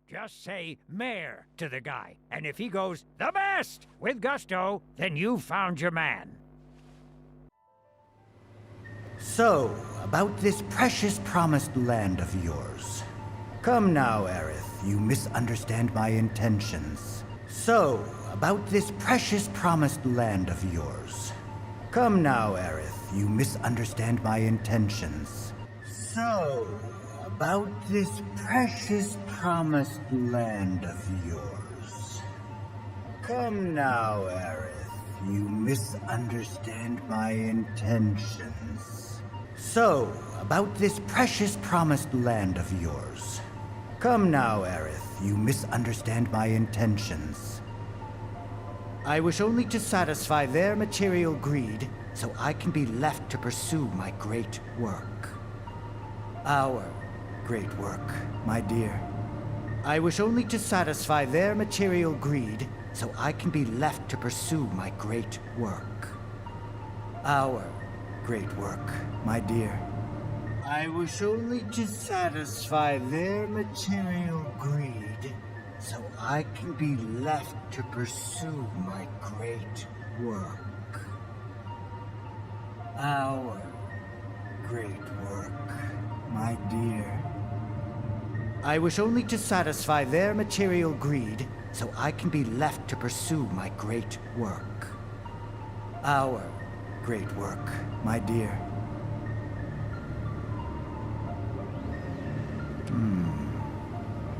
Just say mayor to the guy, and if he goes, the best, with gusto, then you found your man. So, about this precious promised land of yours. Come now, Aerith, you misunderstand my intentions. So, about this precious promised land of yours. Come now, Aerith, you misunderstand my intentions. So, about this precious promised land of yours. Come now, Aerith, you misunderstand my intentions. So, about this precious promised land of yours. Come now, Aerith, you misunderstand my intentions. I wish only to satisfy their material greed, so I can be left to pursue my great work. Our great work, my dear. I wish only to satisfy their material greed, so I can be left to pursue my great work. Our great work, my dear. I wish only to satisfy their material greed, so I can be left to pursue my great work. Our great work, my dear. I wish only to satisfy their material greed, so I can be left to pursue my great work. Our great work, my dear.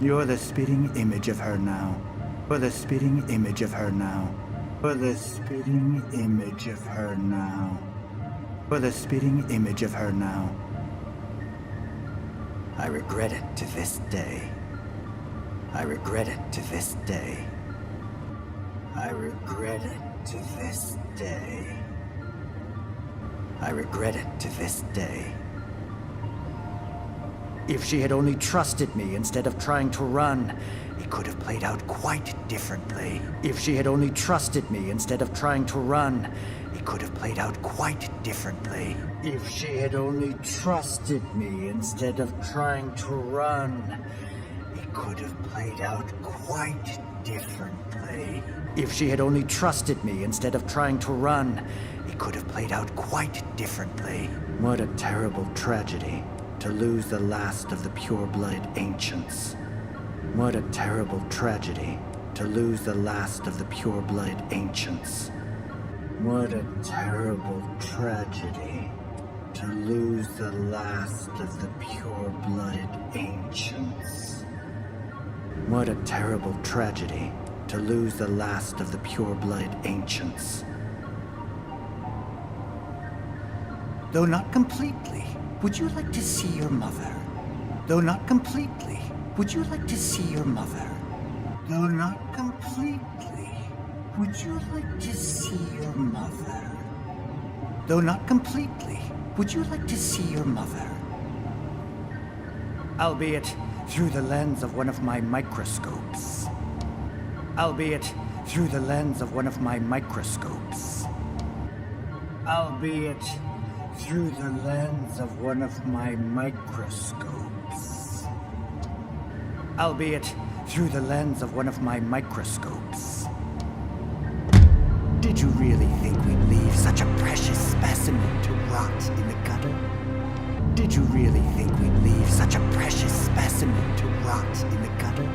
You're the spitting image of her now. You're the spitting image of her now. You're the spitting image of her now. You're the spitting image of her now. I regret it to this day. I regret it to this day. I regret it to this day. I regret it to this day. If she had only trusted me instead of trying to run, it could have played out quite differently. If she had only trusted me instead of trying to run, it could have played out quite differently. If she had only trusted me instead of trying to run, it could have played out quite differently. If she had only trusted me instead of trying to run, it could have played out quite differently. What a terrible tragedy. To lose the last of the pure-blooded ancients. What a terrible tragedy, to lose the last of the pure-blooded ancients. What a terrible tragedy, to lose the last of the pure-blooded ancients. What a terrible tragedy, to lose the last of the pure-blooded ancients. Though not completely, would you like to see your mother? Though not completely, would you like to see your mother? Though not completely, would you like to see your mother? Though not completely, would you like to see your mother? Albeit through the lens of one of my microscopes. Albeit through the lens of one of my microscopes. Albeit through the lens of one of my microscopes. Albeit through the lens of one of my microscopes. Did you really think we'd leave such a precious specimen to rot in the gutter? Did you really think we'd leave such a precious specimen to rot in the gutter?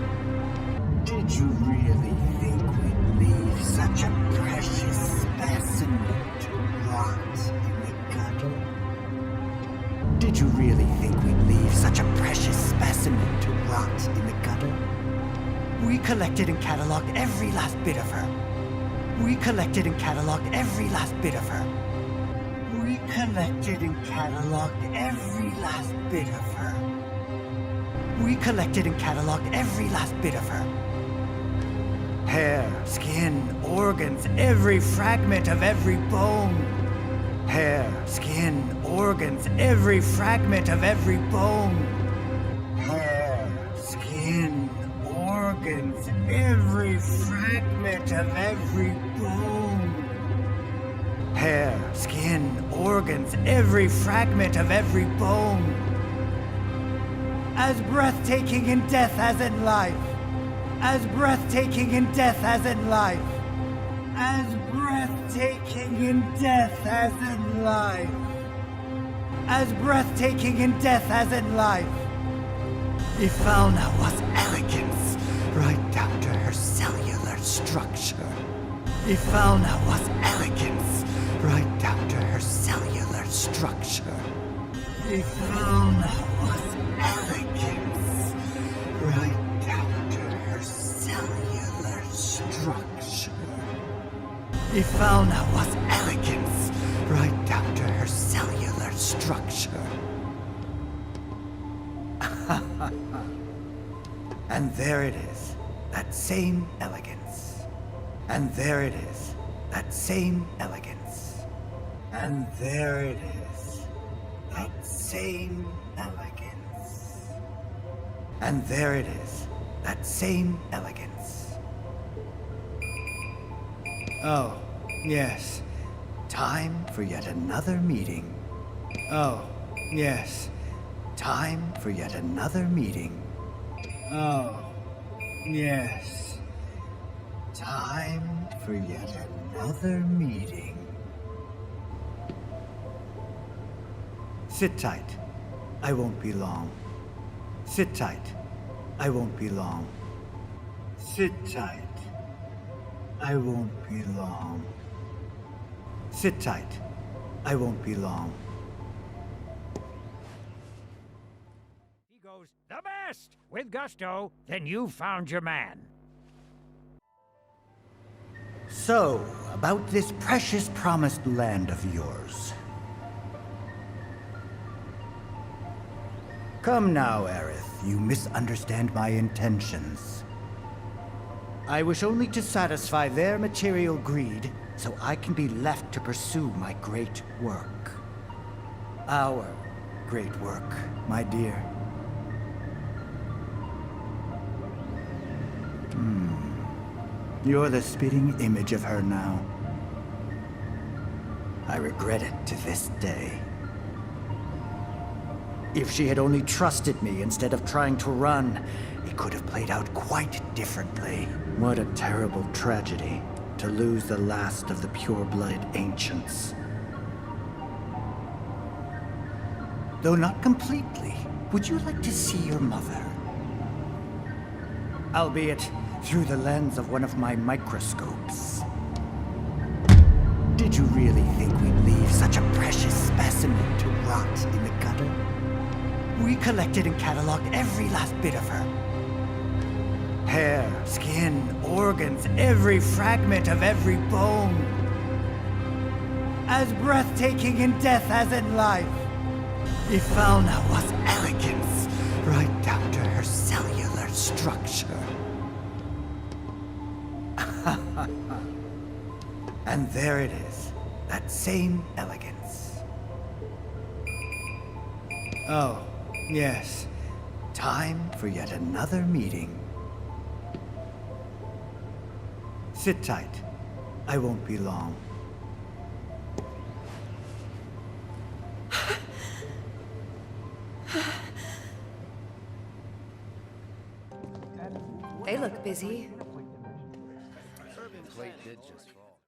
Did you really think we'd leave such a precious specimen to rot in the gutter? Did you really think we'd leave such a precious specimen to rot in the gutter? We collected and cataloged every last bit of her. We collected and cataloged every last bit of her. We collected and cataloged every last bit of her. We collected and cataloged every last bit of her. Hair, skin, organs, every fragment of every bone. Hair, skin, organs, every fragment of every bone. Hair, skin, organs, every fragment of every bone. Hair, skin, organs, every fragment of every bone. As breathtaking in death as in life. As breathtaking in death as in life. As breathtaking in death as in life. As breathtaking in death as in life. Ifalna was elegance, right down to her cellular structure. Ifalna was elegance, right down to her cellular structure. Ifalna was elegance, right down to her cellular structure. Ifalna was elegance, right down to her cellular structure. And there it is, that same elegance. And there it is, that same elegance. And there it is, that same elegance. And there it is, that same elegance. Oh, yes. Time for yet another meeting. Oh, yes. Time for yet another meeting. Oh, yes. Time for yet another meeting. Sit tight. I won't be long. Sit tight. I won't be long. Sit tight. I won't be long. Sit tight. I won't be long. He goes, the best! With gusto, then you've found your man. So, about this precious promised land of yours. Come now, Aerith, you misunderstand my intentions. I wish only to satisfy their material greed, so I can be left to pursue my great work. Our great work, my dear. You're the spitting image of her now. I regret it to this day. If she had only trusted me instead of trying to run, it could have played out quite differently. What a terrible tragedy to lose the last of the pure-blooded ancients. Though not completely, would you like to see your mother? Albeit through the lens of one of my microscopes. Did you really think we'd leave such a precious specimen to rot in the gutter? We collected and cataloged every last bit of her. Hair, skin, organs, every fragment of every bone. As breathtaking in death as in life. Ifalna was elegance, right down to her cellular structure. And there it is, that same elegance. Oh, yes. Time for yet another meeting. Sit tight. I won't be long. They look busy. Plate did just